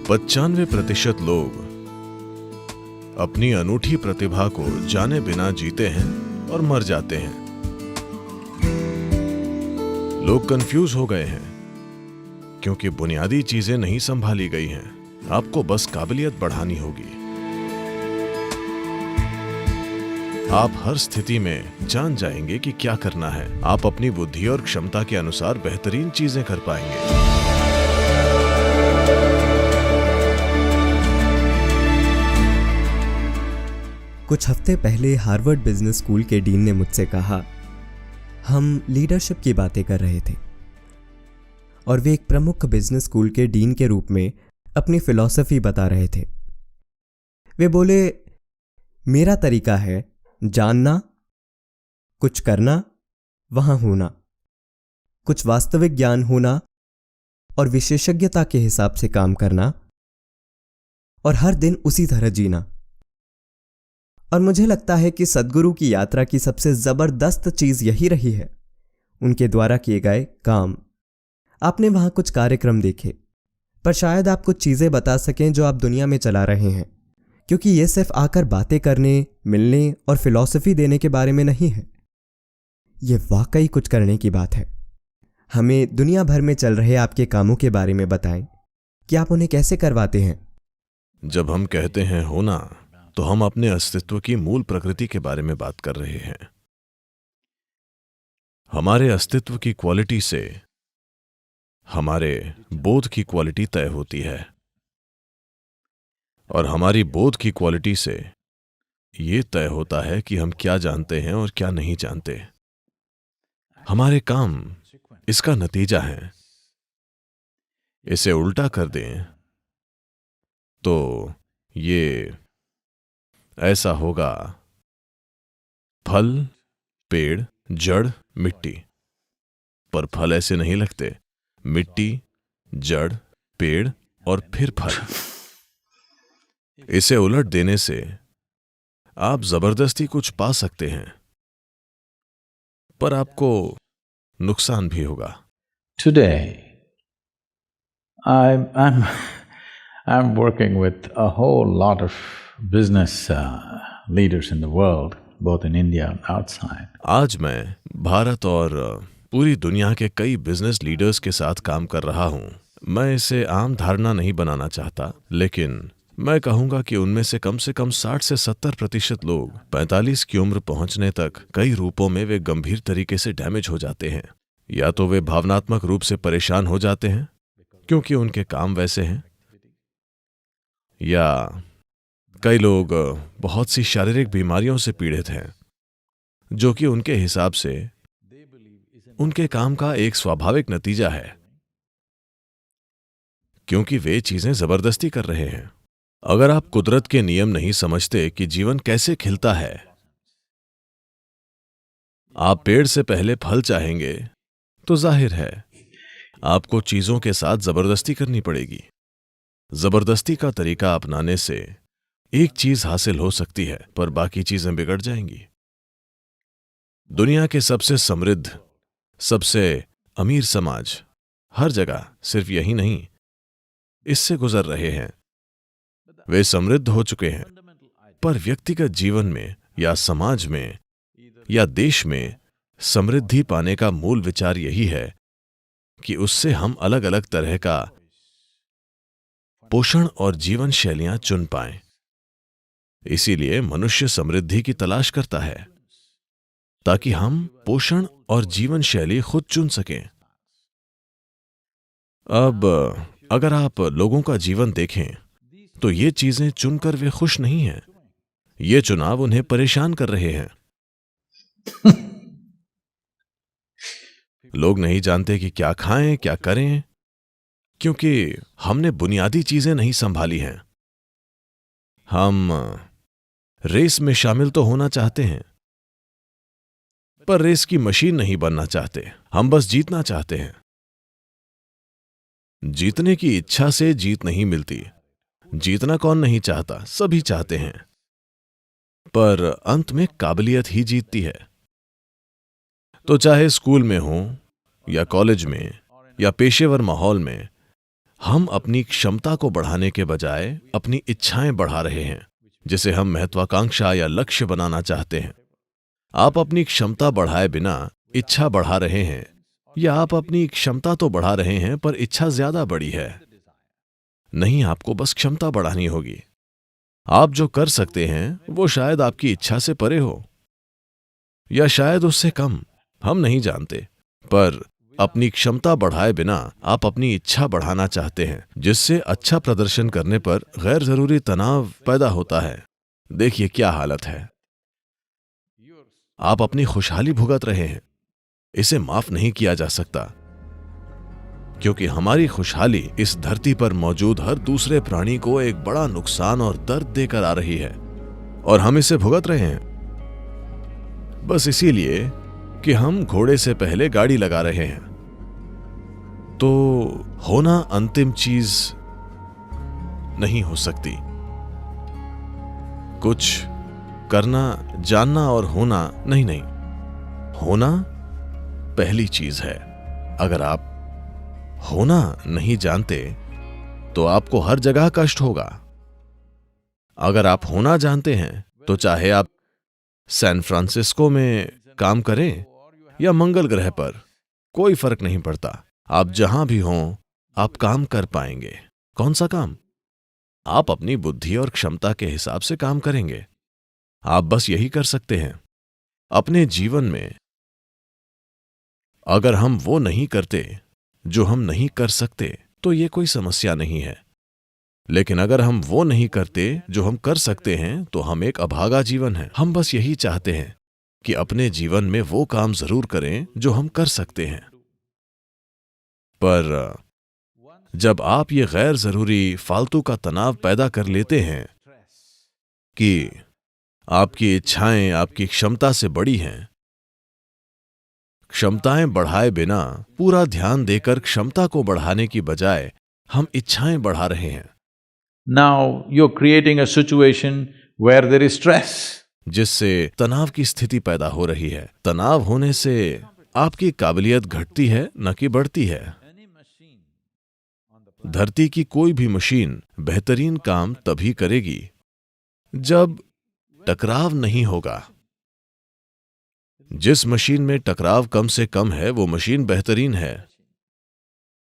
95% लोग अपनी अनूठी प्रतिभा को जाने बिना जीते हैं और मर जाते हैं। लोग कंफ्यूज हो गए हैं क्योंकि बुनियादी चीजें नहीं संभाली गई हैं। आपको बस काबिलियत बढ़ानी होगी। आप हर स्थिति में जान जाएंगे कि क्या करना है। आप अपनी बुद्धि और क्षमता के अनुसार बेहतरीन चीजें कर पाएंगे। कुछ हफ्ते पहले हार्वर्ड बिजनेस स्कूल के डीन ने मुझसे कहा, हम लीडरशिप की बातें कर रहे थे और वे एक प्रमुख बिजनेस स्कूल के डीन के रूप में अपनी फिलॉसफी बता रहे थे। वे बोले, मेरा तरीका है जानना, कुछ करना, वहां होना, कुछ वास्तविक ज्ञान होना और विशेषज्ञता के हिसाब से काम करना और हर दिन उसी तरह जीना। और मुझे लगता है कि सद्गुरु की यात्रा की सबसे जबरदस्त चीज यही रही है, उनके द्वारा किए गए काम। आपने वहां कुछ कार्यक्रम देखे, पर शायद आप कुछ चीजें बता सकें जो आप दुनिया में चला रहे हैं, क्योंकि यह सिर्फ आकर बातें करने, मिलने और फिलॉसफी देने के बारे में नहीं है। यह वाकई कुछ करने की बात है। हमें दुनिया भर में चल रहे आपके कामों के बारे में बताएं कि आप उन्हें कैसे करवाते हैं। जब हम कहते हैं होना, तो हम अपने अस्तित्व की मूल प्रकृति के बारे में बात कर रहे हैं। हमारे अस्तित्व की क्वालिटी से हमारे बोध की क्वालिटी तय होती है और हमारी बोध की क्वालिटी से यह तय होता है कि हम क्या जानते हैं और क्या नहीं जानते। हमारे काम इसका नतीजा है। इसे उल्टा कर दें तो ये ऐसा होगा: फल, पेड़, जड़, मिट्टी। पर फल ऐसे नहीं लगते। मिट्टी, जड़, पेड़ और फिर फल। इसे उलट देने से आप जबरदस्ती कुछ पा सकते हैं, पर आपको नुकसान भी होगा। Today, I'm working with a whole lot of business leaders in the world, both in India and outside. आज मैं भारत और पूरी दुनिया के कई बिजनेस लीडर्स के साथ काम कर रहा हूं। मैं इसे आम धारणा नहीं बनाना चाहता, लेकिन मैं कहूंगा कि उनमें से कम 60 से 70% लोग 45 की उम्र पहुंचने तक कई रूपों में वे गंभीर तरीके से डैमेज हो जाते हैं। या तो वे भावनात्मक रूप से परेशान हो जाते हैं क्योंकि उनके काम वैसे हैं, या कई लोग बहुत सी शारीरिक बीमारियों से पीड़ित हैं जो कि उनके हिसाब से उनके काम का एक स्वाभाविक नतीजा है, क्योंकि वे चीजें जबरदस्ती कर रहे हैं। अगर आप कुदरत के नियम नहीं समझते कि जीवन कैसे खिलता है, आप पेड़ से पहले फल चाहेंगे तो जाहिर है आपको चीजों के साथ जबरदस्ती करनी पड़ेगी। जबरदस्ती का तरीका अपनाने से एक चीज हासिल हो सकती है, पर बाकी चीजें बिगड़ जाएंगी। दुनिया के सबसे समृद्ध, सबसे अमीर समाज हर जगह सिर्फ यही नहीं, इससे गुजर रहे हैं। वे समृद्ध हो चुके हैं, पर व्यक्तिगत जीवन में या समाज में या देश में समृद्धि पाने का मूल विचार यही है कि उससे हम अलग अलग तरह का पोषण और जीवन शैलियां चुन पाएं। इसीलिए मनुष्य समृद्धि की तलाश करता है, ताकि हम पोषण और जीवन शैली खुद चुन सकें। अब अगर आप लोगों का जीवन देखें तो ये चीजें चुनकर वे खुश नहीं हैं। ये चुनाव उन्हें परेशान कर रहे हैं। लोग नहीं जानते कि क्या खाएं, क्या करें, क्योंकि हमने बुनियादी चीजें नहीं संभाली हैं। हम रेस में शामिल तो होना चाहते हैं, पर रेस की मशीन नहीं बनना चाहते। हम बस जीतना चाहते हैं। जीतने की इच्छा से जीत नहीं मिलती। जीतना कौन नहीं चाहता, सभी चाहते हैं, पर अंत में काबिलियत ही जीतती है। तो चाहे स्कूल में हो या कॉलेज में या पेशेवर माहौल में, हम अपनी क्षमता को बढ़ाने के बजाय अपनी इच्छाएं बढ़ा रहे हैं, जिसे हम महत्वाकांक्षा या लक्ष्य बनाना चाहते हैं। आप अपनी क्षमता बढ़ाए बिना इच्छा बढ़ा रहे हैं, या आप अपनी क्षमता तो बढ़ा रहे हैं पर इच्छा ज्यादा बड़ी है। नहीं, आपको बस क्षमता बढ़ानी होगी। आप जो कर सकते हैं वो शायद आपकी इच्छा से परे हो, या शायद उससे कम, हम नहीं जानते। पर अपनी क्षमता बढ़ाए बिना आप अपनी इच्छा बढ़ाना चाहते हैं, जिससे अच्छा प्रदर्शन करने पर गैर जरूरी तनाव पैदा होता है। देखिए क्या हालत है। आप अपनी खुशहाली भुगत रहे हैं। इसे माफ नहीं किया जा सकता, क्योंकि हमारी खुशहाली इस धरती पर मौजूद हर दूसरे प्राणी को एक बड़ा नुकसान और दर्द देकर आ रही है, और हम इसे भुगत रहे हैं बस इसीलिए कि हम घोड़े से पहले गाड़ी लगा रहे हैं। तो होना अंतिम चीज नहीं हो सकती। कुछ करना, जानना और होना नहीं, होना पहली चीज है। अगर आप होना नहीं जानते तो आपको हर जगह कष्ट होगा। अगर आप होना जानते हैं तो चाहे आप सैन फ्रांसिस्को में काम करें या मंगल ग्रह पर, कोई फर्क नहीं पड़ता। आप जहां भी हों आप काम कर पाएंगे। कौन सा काम? आप अपनी बुद्धि और क्षमता के हिसाब से काम करेंगे। आप बस यही कर सकते हैं अपने जीवन में। अगर हम वो नहीं करते जो हम नहीं कर सकते तो ये कोई समस्या नहीं है, लेकिन अगर हम वो नहीं करते जो हम कर सकते हैं तो हम एक अभागा जीवन है। हम बस यही चाहते हैं कि अपने जीवन में वो काम जरूर करें जो हम कर सकते हैं। पर जब आप ये गैर जरूरी फालतू का तनाव पैदा कर लेते हैं कि आपकी इच्छाएं आपकी क्षमता से बड़ी हैं, क्षमताएं बढ़ाए बिना पूरा ध्यान देकर क्षमता को बढ़ाने की बजाय हम इच्छाएं बढ़ा रहे हैं। Now you're creating a situation where there is stress. जिससे तनाव की स्थिति पैदा हो रही है। तनाव होने से आपकी काबिलियत घटती है न कि बढ़ती है। धरती की कोई भी मशीन बेहतरीन काम तभी करेगी जब टकराव नहीं होगा। जिस मशीन में टकराव कम से कम है वो मशीन बेहतरीन है।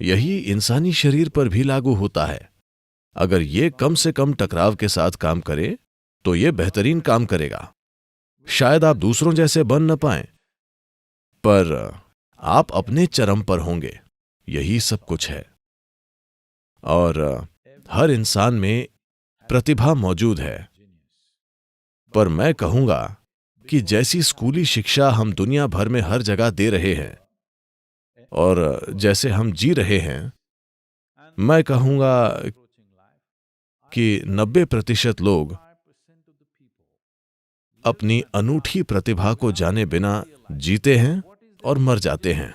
यही इंसानी शरीर पर भी लागू होता है। अगर ये कम से कम टकराव के साथ काम करे तो ये बेहतरीन काम करेगा। शायद आप दूसरों जैसे बन न पाएं, पर आप अपने चरम पर होंगे। यही सब कुछ है। और हर इंसान में प्रतिभा मौजूद है। पर मैं कहूंगा कि जैसी स्कूली शिक्षा हम दुनिया भर में हर जगह दे रहे हैं और जैसे हम जी रहे हैं, मैं कहूंगा कि 90% लोग अपनी अनूठी प्रतिभा को जाने बिना जीते हैं और मर जाते हैं।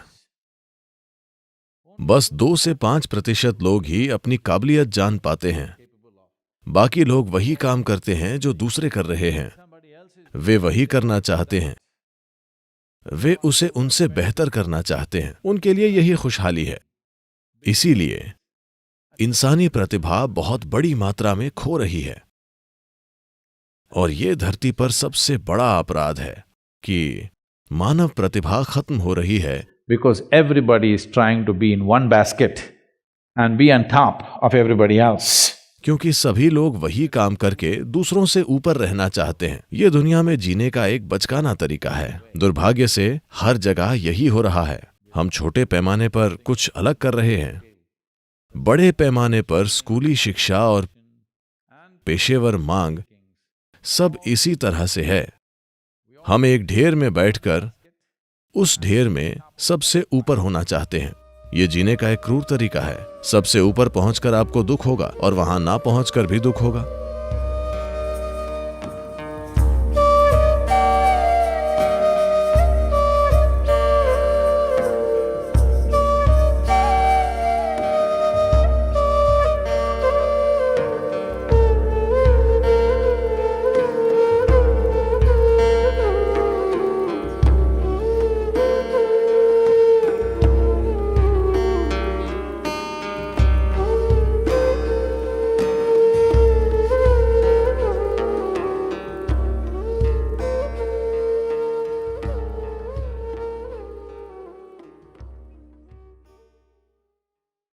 बस 2 से 5% लोग ही अपनी काबिलियत जान पाते हैं। बाकी लोग वही काम करते हैं जो दूसरे कर रहे हैं। वे वही करना चाहते हैं, वे उसे उनसे बेहतर करना चाहते हैं। उनके लिए यही खुशहाली है। इसीलिए इंसानी प्रतिभा बहुत बड़ी मात्रा में खो रही है। और यह धरती पर सबसे बड़ा अपराध है कि मानव प्रतिभा खत्म हो रही है। Because everybody is trying to be in one basket and be on top of everybody else. क्योंकि सभी लोग वही काम करके दूसरों से ऊपर रहना चाहते हैं। ये दुनिया में जीने का एक बचकाना तरीका है। दुर्भाग्य से हर जगह यही हो रहा है। हम छोटे पैमाने पर कुछ अलग कर रहे हैं, बड़े पैमाने पर स्कूली शिक्षा और पेशेवर मांग सब इसी तरह से है। हम एक ढेर में बैठकर उस ढेर में सबसे ऊपर होना चाहते हैं। ये जीने का एक क्रूर तरीका है। सबसे ऊपर पहुंचकर आपको दुख होगा और वहां ना पहुंचकर भी दुख होगा।